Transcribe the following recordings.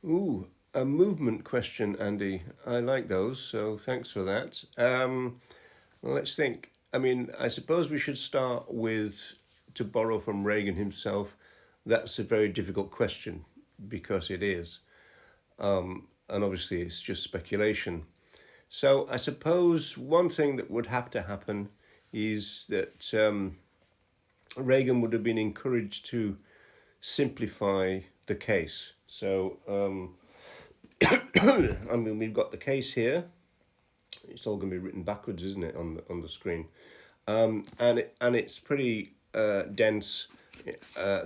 Ooh, a movement question, Andy. I like those, so thanks for that. Let's think. I mean, I suppose we should start with, to borrow from Reagan himself, that's a very difficult question because it is. And obviously, it's just speculation. So I suppose one thing that would have to happen is that Reagan would have been encouraged to simplify the case. So, I mean, we've got the case here. It's all going to be written backwards, isn't it, on the screen? And it's pretty dense,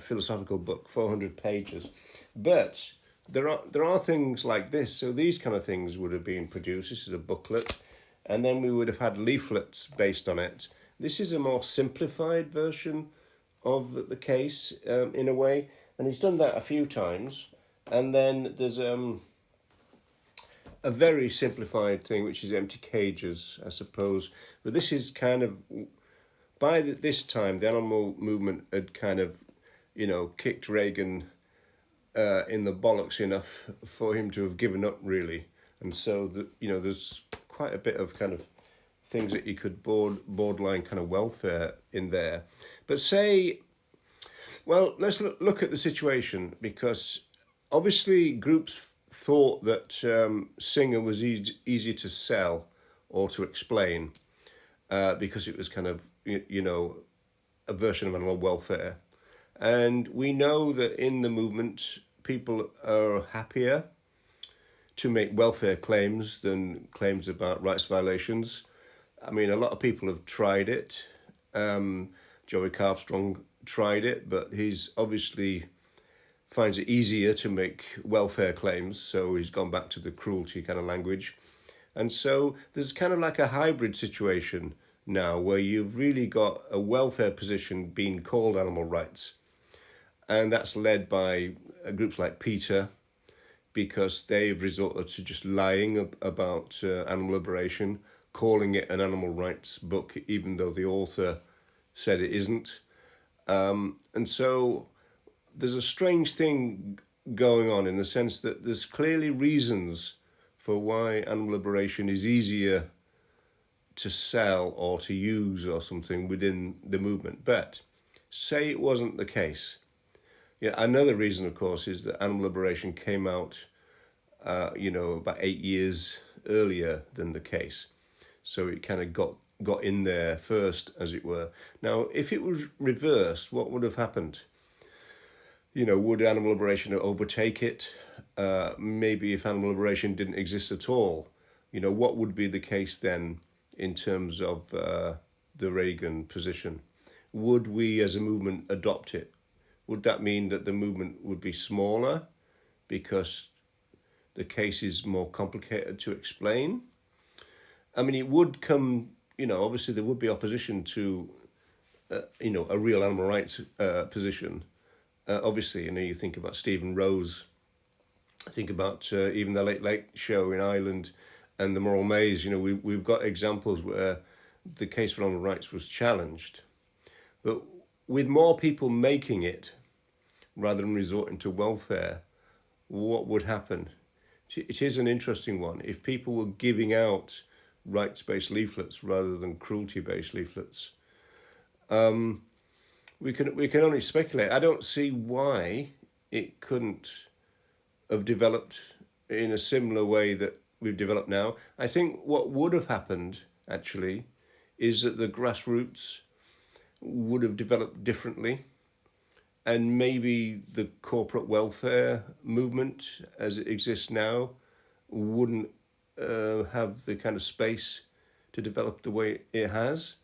philosophical book, 400 pages. But there are things like this. So these kind of things would have been produced. This is a booklet, and then we would have had leaflets based on it. This is a more simplified version of the case, in a way, and he's done that a few times. And then there's a very simplified thing, which is empty cages, I suppose. But this is kind of, by this time, the animal movement had kind of, kicked Reagan in the bollocks enough for him to have given up, really. And so, there's quite a bit of kind of things that you could borderline kind of welfare in there. But say, well, let's look at the situation, because obviously groups thought that Singer was easy to sell or to explain, because it was kind of, a version of animal welfare. And we know that in the movement, people are happier to make welfare claims than claims about rights violations. I mean, a lot of people have tried it. Joey Carpstrong tried it, but he's obviously finds it easier to make welfare claims, so he's gone back to the cruelty kind of language. And so there's kind of like a hybrid situation now where you've really got a welfare position being called animal rights. And that's led by groups like PETA, because they've resorted to just lying about animal liberation, calling it an animal rights book, even though the author said it isn't. And so there's a strange thing going on in the sense that there's clearly reasons for why animal liberation is easier to sell or to use or something within the movement. But say it wasn't the case. Yeah, another reason, of course, is that animal liberation came out, about 8 years earlier than the case. So it kind of got in there first, as it were. Now, if it was reversed, what would have happened? Would animal liberation overtake it? Maybe if animal liberation didn't exist at all, what would be the case then in terms of the Reagan position? Would we as a movement adopt it? Would that mean that the movement would be smaller because the case is more complicated to explain? I mean, it would come, obviously there would be opposition to, a real animal rights position. Obviously, you think about Stephen Rose, think about even the Late Late Show in Ireland and the Moral Maze. We've got examples where the case for animal rights was challenged. But with more people making it, rather than resorting to welfare, what would happen? It is an interesting one. If people were giving out rights-based leaflets rather than cruelty-based leaflets, we can only speculate. I don't see why it couldn't have developed in a similar way that we've developed now. I think what would have happened, actually, is that the grassroots would have developed differently, and maybe the corporate welfare movement as it exists now wouldn't have the kind of space to develop the way it has.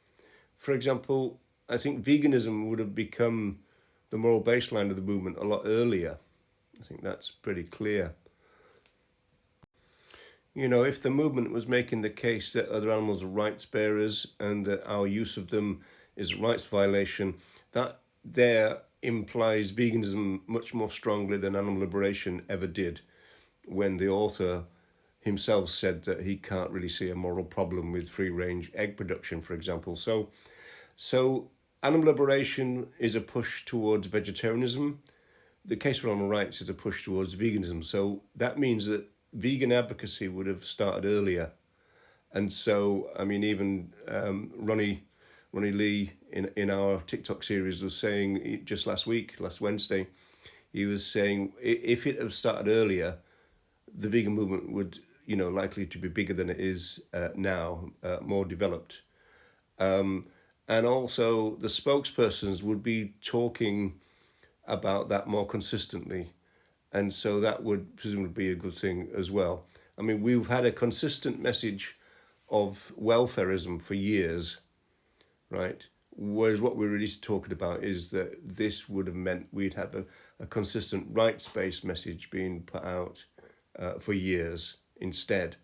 For example, I think veganism would have become the moral baseline of the movement a lot earlier. I think that's pretty clear. If the movement was making the case that other animals are rights bearers and that our use of them is a rights violation, that there implies veganism much more strongly than animal liberation ever did, when the author himself said that he can't really see a moral problem with free-range egg production, for example. So animal liberation is a push towards vegetarianism, the case for animal rights is a push towards veganism. So that means that vegan advocacy would have started earlier. And so, I mean, even Ronnie Lee in our TikTok series was saying just last Wednesday, he was saying if it had started earlier, the vegan movement would, likely to be bigger than it is now, more developed. And also the spokespersons would be talking about that more consistently. And so that would presumably be a good thing as well. I mean, we've had a consistent message of welfareism for years, right? Whereas what we're really talking about is that this would have meant we'd have a consistent rights-based message being put out for years instead.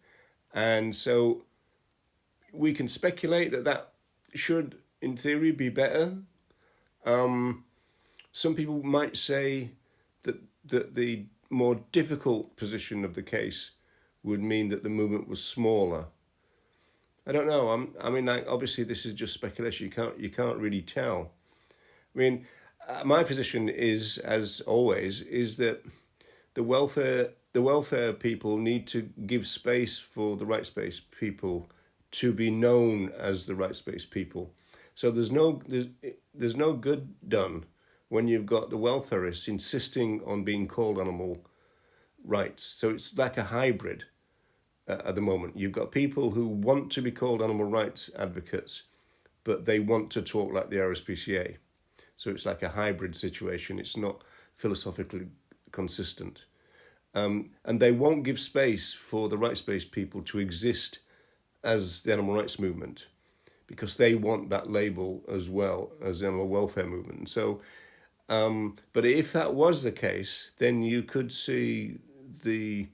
And so we can speculate that should, in theory, be better. Some people might say that the more difficult position of the case would mean that the movement was smaller. I don't know. I mean, like, obviously, this is just speculation. You can't really tell. I mean, my position is, as always, is that the welfare people need to give space for the rights-based people to be known as the rights-based people. So there's no good done when you've got the welfareists insisting on being called animal rights. So it's like a hybrid at the moment. You've got people who want to be called animal rights advocates, but they want to talk like the RSPCA. So it's like a hybrid situation. It's not philosophically consistent. And they won't give space for the rights-based people to exist as the animal rights movement because they want that label as well as the animal welfare movement. So, but if that was the case, then you could see the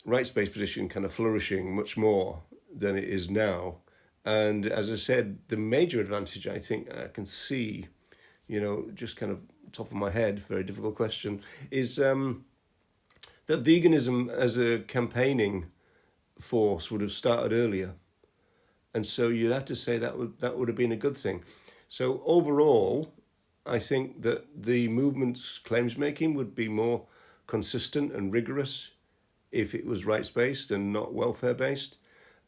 rights-based position kind of flourishing much more than it is now. And as I said, the major advantage I think I can see, just kind of top of my head, very difficult question, is that veganism as a campaigning force would have started earlier. And so you'd have to say that would have been a good thing. So overall, I think that the movement's claims making would be more consistent and rigorous if it was rights-based and not welfare-based.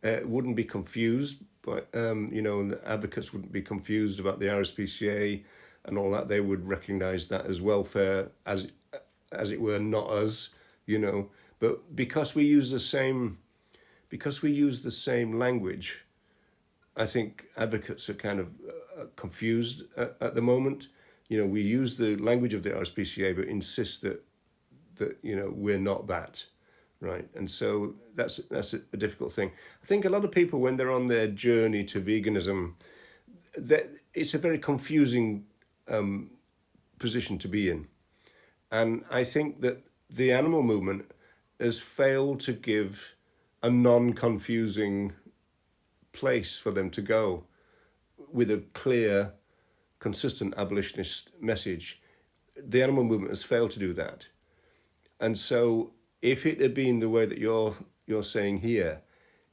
It wouldn't be confused, but and the advocates wouldn't be confused about the RSPCA and all that. They would recognise that as welfare, as it were, not us, But because we use the same language, I think advocates are kind of confused at the moment. We use the language of the RSPCA, but insist that we're not that, right? And so that's a difficult thing. I think a lot of people, when they're on their journey to veganism, that it's a very confusing position to be in, and I think that the animal movement has failed to give a non-confusing place for them to go with a clear, consistent abolitionist message. The animal movement has failed to do that. And so if it had been the way that you're saying here,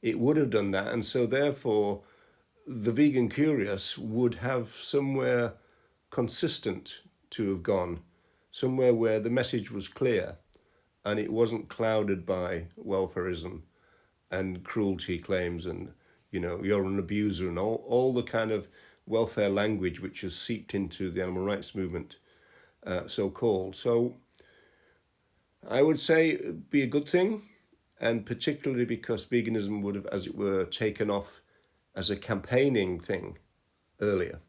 it would have done that. And so therefore, the vegan curious would have somewhere consistent to have gone, somewhere where the message was clear and it wasn't clouded by welfareism and cruelty claims and, you're an abuser and all the kind of welfare language which has seeped into the animal rights movement, so-called. So I would say it'd be a good thing, and particularly because veganism would have, as it were, taken off as a campaigning thing earlier.